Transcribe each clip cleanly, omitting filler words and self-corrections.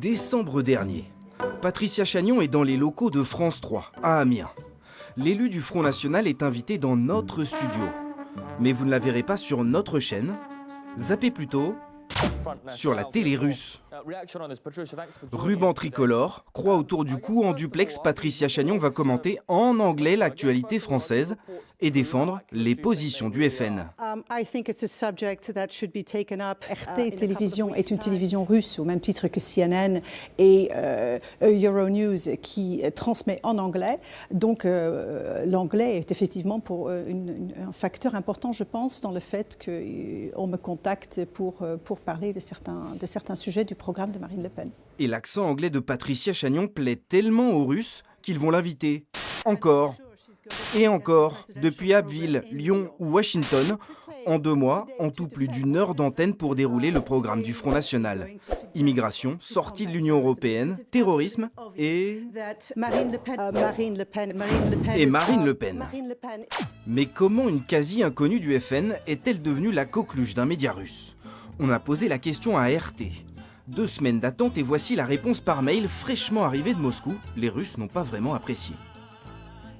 Décembre dernier, Patricia Chagnon est dans les locaux de France 3, à Amiens. L'élu du Front National est invité dans notre studio. Mais vous ne la verrez pas sur notre chaîne. Zappez plutôt sur la télé russe. Ruban tricolore, croix autour du cou en duplex, Patricia Chagnon va commenter en anglais l'actualité française et défendre les positions du FN. RT Télévision est une télévision russe au même titre que CNN et Euronews qui transmet en anglais. Donc l'anglais est effectivement pour un facteur important, je pense, dans le fait qu'on me contacte pour parler de certains sujets du programme de Marine Le Pen. Et l'accent anglais de Patricia Chagnon plaît tellement aux Russes qu'ils vont l'inviter. Encore. Et encore, depuis Abbeville, Lyon ou Washington, en 2 mois, en tout plus d'1 heure d'antenne pour dérouler le programme du Front National. Immigration, sortie de l'Union européenne, terrorisme et Marine Le Pen. Mais comment une quasi-inconnue du FN est-elle devenue la coqueluche d'un média russe? On a posé la question à RT. 2 semaines d'attente et voici la réponse par mail fraîchement arrivée de Moscou. Les Russes n'ont pas vraiment apprécié.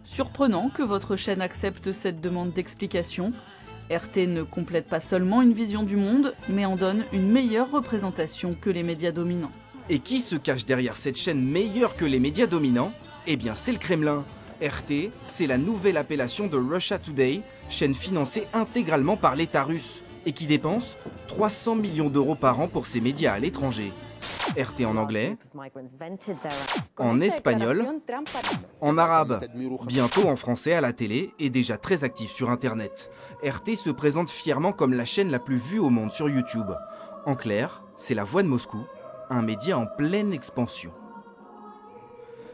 Surprenant que votre chaîne accepte cette demande d'explication. RT ne complète pas seulement une vision du monde, mais en donne une meilleure représentation que les médias dominants. Et qui se cache derrière cette chaîne meilleure que les médias dominants? Eh bien, c'est le Kremlin. RT, c'est la nouvelle appellation de Russia Today, chaîne financée intégralement par l'État russe et qui dépense 300 millions d'euros par an pour ses médias à l'étranger. RT en anglais, en espagnol, en arabe, bientôt en français à la télé et déjà très actif sur Internet. RT se présente fièrement comme la chaîne la plus vue au monde sur YouTube. En clair, c'est la voix de Moscou, un média en pleine expansion.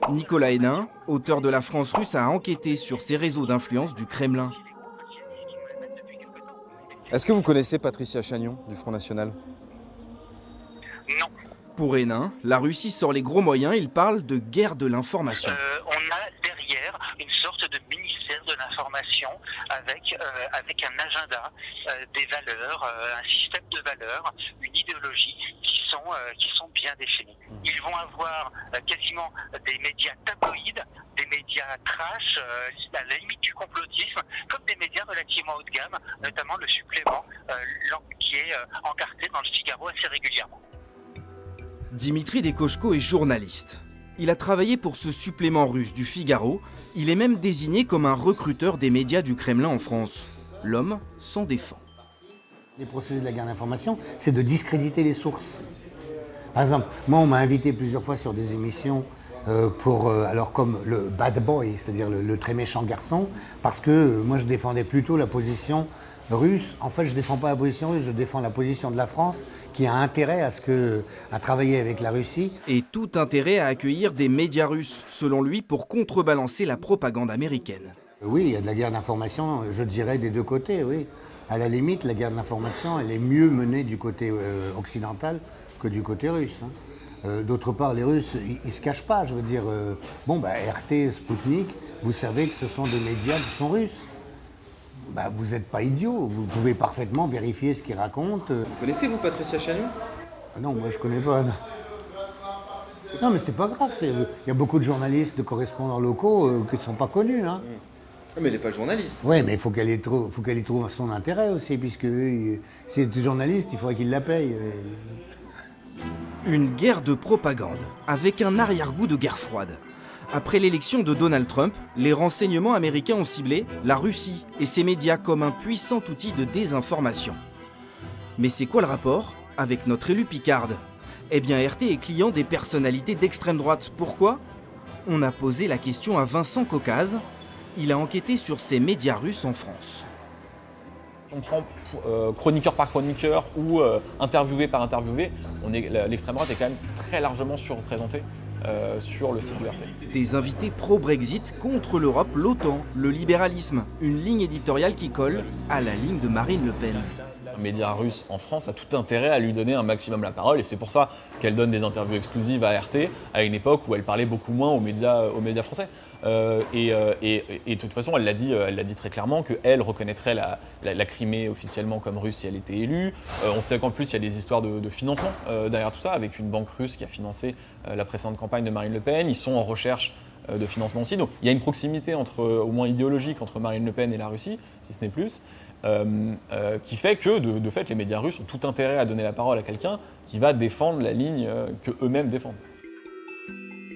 Nicolas Hénin, auteur de La France russe, a enquêté sur ces réseaux d'influence du Kremlin. Est-ce que vous connaissez Patricia Chagnon du Front National? Non. Pour Hénin, la Russie sort les gros moyens, il parle de guerre de l'information. On a derrière une sorte de ministère de l'information avec un agenda, des valeurs, un système de valeurs, une idéologie qui sont bien définies. Ils vont avoir quasiment des médias tabloïds, des médias trash, à la limite du complotisme, comme des médias relativement haut de gamme, notamment le supplément qui est encarté dans le Figaro assez régulièrement. Dimitri Dekochko est journaliste. Il a travaillé pour ce supplément russe du Figaro. Il est même désigné comme un recruteur des médias du Kremlin en France. L'homme s'en défend. Les procédés de la guerre d'information, c'est de discréditer les sources. Par exemple, moi on m'a invité plusieurs fois sur des émissions alors comme le bad boy, c'est-à-dire le très méchant garçon, parce que moi je défendais plutôt la position russe. En fait, je ne défends pas la position russe, je défends la position de la France qui a intérêt à travailler avec la Russie. Et tout intérêt à accueillir des médias russes, selon lui, pour contrebalancer la propagande américaine. Oui, il y a de la guerre d'information, je dirais, des 2 côtés, oui. À la limite, la guerre d'information, elle est mieux menée du côté occidental que du côté russe. D'autre part, les Russes, ils ne se cachent pas. Je veux dire, RT, Sputnik, vous savez que ce sont des médias qui sont russes. Vous n'êtes pas idiot, vous pouvez parfaitement vérifier ce qu'ils racontent. Vous connaissez, vous, Patricia Chagnon? Non, moi je ne connais pas. Non, mais c'est pas grave. Il y a beaucoup de journalistes, de correspondants locaux qui ne sont pas connus. Hein. Mais elle n'est pas journaliste. Oui, mais il faut qu'elle y trouve son intérêt aussi, puisque si elle est journaliste, il faudrait qu'il la paye. Une guerre de propagande, avec un arrière-goût de guerre froide. Après l'élection de Donald Trump, les renseignements américains ont ciblé la Russie et ses médias comme un puissant outil de désinformation. Mais c'est quoi le rapport avec notre élu Picarde? Eh bien, RT est client des personnalités d'extrême droite. Pourquoi? On a posé la question à Vincent Caucase. Il a enquêté sur ces médias russes en France. On prend chroniqueur par chroniqueur ou interviewé par interviewé, l'extrême droite est quand même très largement surreprésentée sur le site de RT. Des invités pro-Brexit contre l'Europe, l'OTAN, le libéralisme, une ligne éditoriale qui colle à la ligne de Marine Le Pen. média russe en France a tout intérêt à lui donner un maximum la parole, et c'est pour ça qu'elle donne des interviews exclusives à RT, à une époque où elle parlait beaucoup moins aux médias français. Et de toute façon, elle l'a dit très clairement qu'elle reconnaîtrait la Crimée officiellement comme russe si elle était élue. On sait qu'en plus, il y a des histoires de financement derrière tout ça, avec une banque russe qui a financé la précédente campagne de Marine Le Pen. Ils sont en recherche de financement aussi. Donc il y a une proximité au moins idéologique entre Marine Le Pen et la Russie, si ce n'est plus, qui fait que de fait les médias russes ont tout intérêt à donner la parole à quelqu'un qui va défendre la ligne que eux-mêmes défendent.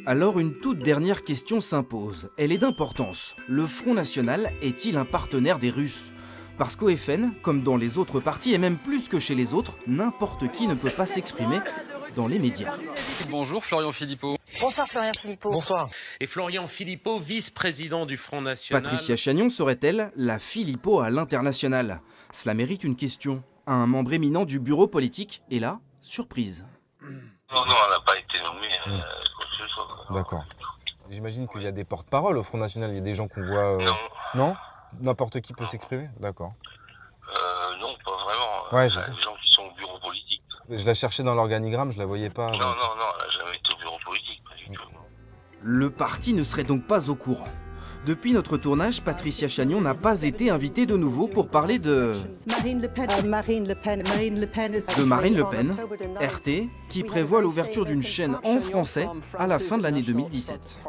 Alors une toute dernière question s'impose. Elle est d'importance. Le Front National est-il un partenaire des Russes ? Parce qu'au FN, comme dans les autres partis et même plus que chez les autres, n'importe qui ne peut pas s'exprimer dans les médias. Bonjour Florian Philippot. Bonsoir Florian Philippot. Bonsoir. Et Florian Philippot, vice-président du Front National. Patricia Chagnon serait-elle la Philippot à l'international ? Cela mérite une question. Un membre éminent du bureau politique est là, surprise. Non, elle n'a pas été nommée quoi que ce soit. D'accord. J'imagine qu'il y a des porte-paroles au Front National, il y a des gens qu'on voit... Non. Non ? N'importe qui peut s'exprimer ? D'accord. Non, pas vraiment. Ouais, il y a des gens qui sont au bureau politique. Je la cherchais dans l'organigramme, je la voyais pas. Non, elle n'a jamais été au bureau politique, pas du tout. Le parti ne serait donc pas au courant. Depuis notre tournage, Patricia Chagnon n'a pas été invitée de nouveau pour parler de Marine Le Pen, RT, qui prévoit l'ouverture d'une chaîne en français à la fin de l'année 2017.